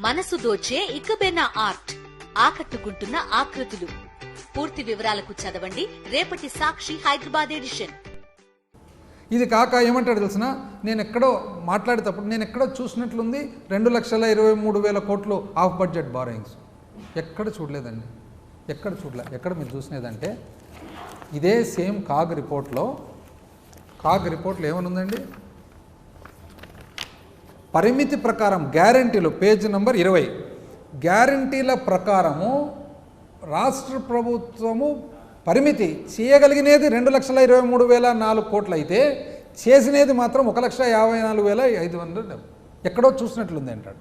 మనసు దోచే ఇకబెన్న ఆర్ట్, ఆకట్టుకుంటున్న ఆకృతులు. పూర్తి వివరాలకు చదవండి రేపటి సాక్షి హైదరాబాద్ ఎడిషన్. ఇది కాక ఏమంటాడు తెలిసిన, నేను ఎక్కడో మాట్లాడేటప్పుడు నేను ఎక్కడో చూసినట్లుంది 2,23,000 కోట్లు ఆఫ్ బడ్జెట్ బారోయింగ్స్. ఎక్కడ చూడలేదండి, ఎక్కడ చూడలే. ఎక్కడ మీరు చూసినదంటే ఇదే సేమ్ కాగ్ రిపోర్ట్లో ఏమనుందండి, పరిమితి ప్రకారం గ్యారంటీలు పేజ్ నెంబర్ 20, గ్యారంటీల ప్రకారము రాష్ట్ర ప్రభుత్వము పరిమితి చేయగలిగినది 2,23,004 కోట్లు అయితే చేసినది మాత్రం 1,54,500. ఎక్కడో చూసినట్లుంది అంటాడు.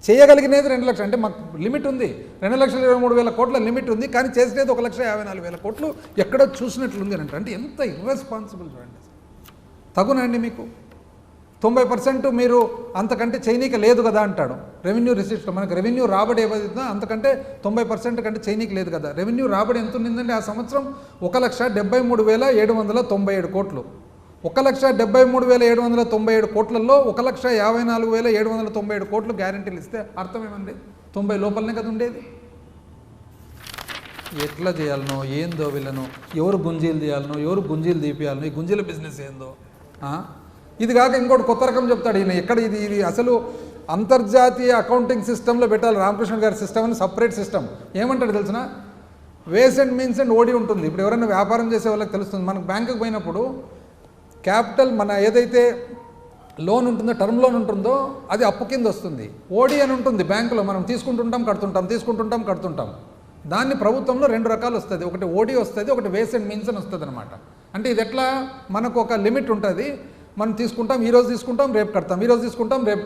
చేయగలిగినది 2 లక్షలు అంటే మాకు లిమిట్ ఉంది, 2,23,000 కోట్ల లిమిట్ ఉంది, కానీ చేసినది 1,54,000 కోట్లు ఎక్కడో చూసినట్లుంది అని అంటారు. అంటే ఎంత ఇర్రెస్పాన్సిబుల్ చూడండి. తగునండి మీకు 90% మీరు అంతకంటే చేయనీక లేదు కదా అంటాడు. రెవెన్యూ రిసిప్ట్లో మనకు రెవెన్యూ రాబడి ఏదైతుందో అంతకంటే 90% కంటే చేయనీక లేదు కదా. రెవెన్యూ రాబడి ఎంత ఉండిందండి ఆ సంవత్సరం? 1,73,797 కోట్లు. 1,73,797 కోట్లలో 1,54,797 కోట్లు గ్యారెంటీలు ఇస్తే అర్థం ఏమండి? 90 లోపలనే కదా ఉండేది. ఎట్లా చేయాలనో ఏందో వీళ్ళను, ఎవరు గుంజీలు తీయాలనో ఎవరు గుంజీలు తీపియాలనో, ఈ గుంజీల బిజినెస్ ఏందో. ఇది కాక ఇంకోటి కొత్త రకం చెప్తాడు ఈయన. ఎక్కడ ఇది అసలు అంతర్జాతీయ అకౌంటింగ్ సిస్టంలో పెట్టాలి రామకృష్ణ గారి సిస్టమ్ అని, సపరేట్ సిస్టమ్. ఏమంటాడు తెలిసిన, వేస్ అండ్ మీన్స్ అండ్ ఓడి ఉంటుంది. ఇప్పుడు ఎవరైనా వ్యాపారం చేసే వాళ్ళకి తెలుస్తుంది. మనకు బ్యాంకుకి పోయినప్పుడు క్యాపిటల్ మన ఏదైతే లోన్ ఉంటుందో, టర్మ్ లోన్ ఉంటుందో అది అప్పు కింద వస్తుంది. ఓడి అని ఉంటుంది బ్యాంకులో, మనం తీసుకుంటుంటాం కడుతుంటాం. దాన్ని ప్రభుత్వంలో 2 రకాలు వస్తుంది. ఒకటి ఓడి వస్తుంది, ఒకటి వేస్ అండ్ మీన్స్ అని వస్తుంది అనమాట. అంటే ఇది ఎట్లా, మనకు ఒక లిమిట్ ఉంటుంది. మనం తీసుకుంటాం, ఈరోజు తీసుకుంటాం రేపు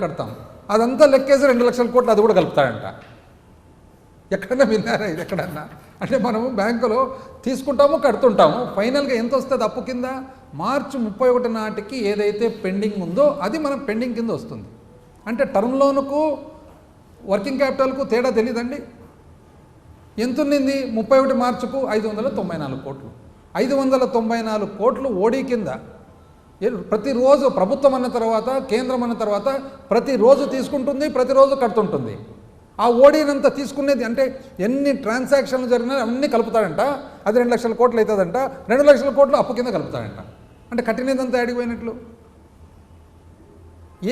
కడతాం. అదంతా లెక్కేసి 2 లక్షల కోట్లు అది కూడా కలుపుతాడంట. ఎక్కడన్నా విన్నారా ఇది ఎక్కడన్నా? అంటే మనము బ్యాంకులో తీసుకుంటాము కడుతుంటాము, ఫైనల్గా ఎంత వస్తుంది అప్పు కింద? మార్చి 31 నాటికి ఏదైతే పెండింగ్ ఉందో అది మనం పెండింగ్ కింద వస్తుంది. అంటే టర్మ్ లోనుకు వర్కింగ్ క్యాపిటల్కు తేడా తెలియదండి. ఎంత ఉన్నింది 31 మార్చుకు? 594 కోట్లు. 594 కోట్లు ఓడి కింద. ప్రతిరోజు ప్రభుత్వం అన్న తర్వాత, కేంద్రం అన్న తర్వాత ప్రతిరోజు తీసుకుంటుంది, ప్రతిరోజు కడుతుంటుంది. ఆ ఓడినంతా తీసుకునేది అంటే ఎన్ని ట్రాన్సాక్షన్లు జరిగినా అన్నీ కలుపుతాడంట. అది 2 లక్షల కోట్లు అవుతుందంట. 2 లక్షల కోట్లు అప్పు కింద కలుపుతాడంట. అంటే కట్టినదంతా అడిగిపోయినట్లు.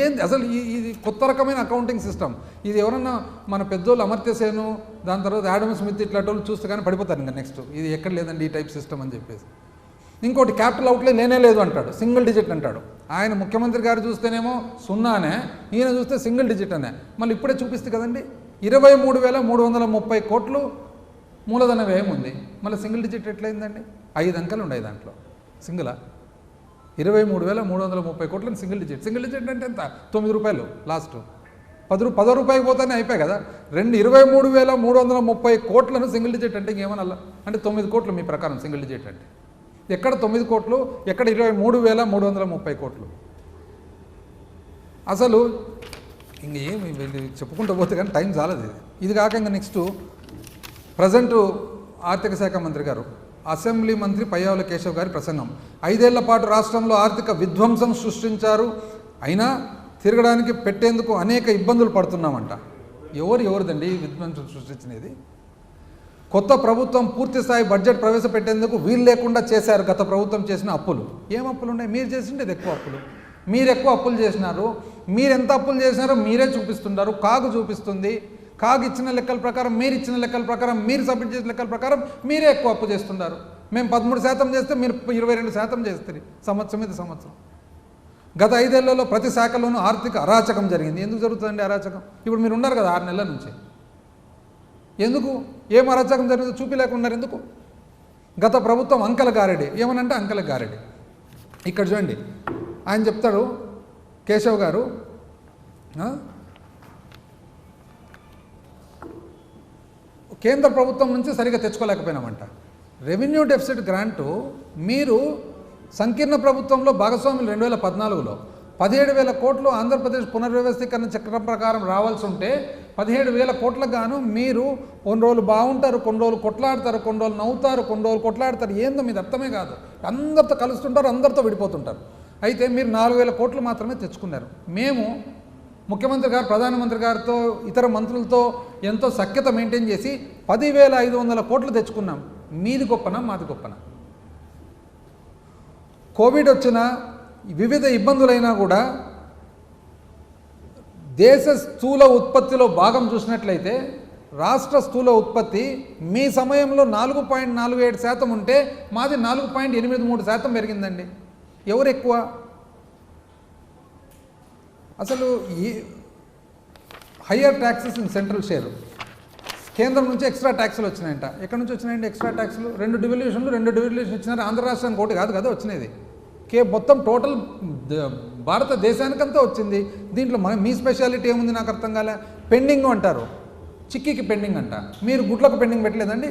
ఏంది అసలు ఇది కొత్త రకమైన అకౌంటింగ్ సిస్టమ్. ఇది ఎవరన్నా మన పెద్దోళ్ళు అమర్త్యసేను, దాని తర్వాత యాడమ్ స్మిత్ ఇట్లాంటి వాళ్ళు చూస్తే కానీ పడిపోతారు. ఇంకా నెక్స్ట్ ఇది ఎక్కడ లేదండి ఈ టైప్ సిస్టమ్ అని చెప్పేసి. ఇంకోటి క్యాపిటల్ అవుట్లే లేనే లేదు అంటాడు, సింగిల్ డిజిట్ అంటాడు. ఆయన ముఖ్యమంత్రి గారు చూస్తేనేమో 0నే, ఈయన చూస్తే సింగిల్ డిజిట్ అనే. మళ్ళీ ఇప్పుడే చూపిస్తుంది కదండి, 23,330 కోట్లు మూలధన వ్యయం ఉంది. మళ్ళీ సింగిల్ డిజిట్ ఎట్లయిందండి? 5 అంకెలు ఉన్నాయి దాంట్లో. సింగిలా 23,330 కోట్లని సింగిల్ డిజిట్ అంటే ఎంత? 9 రూపాయలు లాస్ట్. 10 రూపాయలు పోతానే అయిపోయాయి కదా. 23,330 కోట్లను సింగిల్ డిజిట్ అంటే ఇంకేమన్నా? అంటే 9 కోట్లు మీ ప్రకారం సింగిల్ డిజిట్ అంటే. ఎక్కడ 9 కోట్లు, ఎక్కడ 23,330 కోట్లు? అసలు ఇంకేమి చెప్పుకుంటూ పోతే కానీ టైం చాలదు. ఇది కాక ఇంకా నెక్స్ట్ ప్రజెంటు ఆర్థిక శాఖ మంత్రి గారు, అసెంబ్లీ మంత్రి పయ్యావుల కేశవ్ గారి ప్రసంగం. 5 ఏళ్ల పాటు రాష్ట్రంలో ఆర్థిక విధ్వంసం సృష్టించారు, అయినా తిరగడానికి పెట్టేందుకు అనేక ఇబ్బందులు పడుతున్నామంట. ఎవరిదండి విధ్వంసం సృష్టించినది? కొత్త ప్రభుత్వం పూర్తి స్థాయి బడ్జెట్ ప్రవేశపెట్టేందుకు వీలు లేకుండా చేశారు గత ప్రభుత్వం చేసిన అప్పులు. ఏం అప్పులు ఉన్నాయి? మీరు చేసిండేది ఎక్కువ అప్పులు. మీరు ఎక్కువ అప్పులు చేసినారు. మీరు ఎంత అప్పులు చేసినారో మీరే చూపిస్తున్నారు. కాగు చూపిస్తుంది. కాగు ఇచ్చిన లెక్కల ప్రకారం, మీరు ఇచ్చిన లెక్కల ప్రకారం, మీరు సబ్మిట్ చేసిన లెక్కల ప్రకారం మీరే ఎక్కువ అప్పు చేస్తున్నారు. మేము 13% చేస్తే మీరు 22% చేస్తారు సంవత్సరం మీద సంవత్సరం. గత 5 ఏళ్లలో ప్రతి శాఖలోనూ ఆర్థిక అరాచకం జరిగింది. ఎందుకు జరుగుతుందండి అరాచకం? ఇప్పుడు మీరు ఉన్నారు కదా 6 నెలల నుంచి. ఎందుకు? ఏం అరాచకం జరిగిందో చూపిలేకున్నారు ఎందుకు? గత ప్రభుత్వం అంకెల గారెడి. ఏమనంటే అంకెల గారెడి. ఇక్కడ చూడండి, ఆయన చెప్తాడు కేశవ్ గారు, కేంద్ర ప్రభుత్వం నుంచి సరిగా తెచ్చుకోలేకపోయినామంట. రెవెన్యూ డెఫిసిట్ గ్రాంటు మీరు సంకీర్ణ ప్రభుత్వంలో భాగస్వాములు 2014లో 17,000 కోట్లు ఆంధ్రప్రదేశ్ పునర్వ్యవస్థీకరణ చక్రం ప్రకారం రావాల్సి ఉంటే 17,000 కోట్లకు గాను మీరు కొన్ని రోజులు బాగుంటారు, కొన్ని రోజులు కొట్లాడతారు, కొన్ని రోజులు నవ్వుతారు, కొన్ని రోజులు కొట్లాడతారు. ఏందో మీది అర్థమే కాదు. అందరితో కలుస్తుంటారు, అందరితో విడిపోతుంటారు. అయితే మీరు 4,000 కోట్లు మాత్రమే తెచ్చుకున్నారు. మేము ముఖ్యమంత్రి గారు ప్రధానమంత్రి గారితో ఇతర మంత్రులతో ఎంతో సఖ్యత మెయింటైన్ చేసి 10,500 కోట్లు తెచ్చుకున్నాం. మీది గొప్పనా మాది గొప్పనా? కోవిడ్ వచ్చిన వివిధ ఇబ్బందులైనా కూడా దేశ స్థూల ఉత్పత్తిలో భాగం చూసినట్లయితే రాష్ట్ర స్థూల ఉత్పత్తి మీ సమయంలో 4.47% ఉంటే మాది 4.83% పెరిగిందండి. ఎవరు ఎక్కువ? అసలు ఈ higher taxes in central share, కేంద్రం నుంచి ఎక్స్ట్రా ట్యాక్సులు వచ్చినాయంట. ఎక్కడి నుంచి వచ్చినాయండి ఎక్స్ట్రా ట్యాక్సులు? 2 డివిల్యూషన్ ఇచ్చినారు. ఆంధ్ర రాష్ట్రానికి ఒకటి కాదు కదా వచ్చినది, మొత్తం టోటల్ భారతదేశానికంతా వచ్చింది. దీంట్లో మీ స్పెషాలిటీ ఏముంది నాకు అర్థం కాలే. పెండింగ్ అంటారు, చిక్కీకి పెండింగ్ అంట. మీరు గుడ్లకు పెండింగ్ పెట్టలేదండి?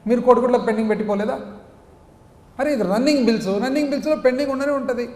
మీరు కోడిగుడ్లకు పెండింగ్ పెట్టిపోలేదా? అరే ఇది రన్నింగ్ బిల్స్లో పెండింగ్ ఉండనే ఉంటుంది.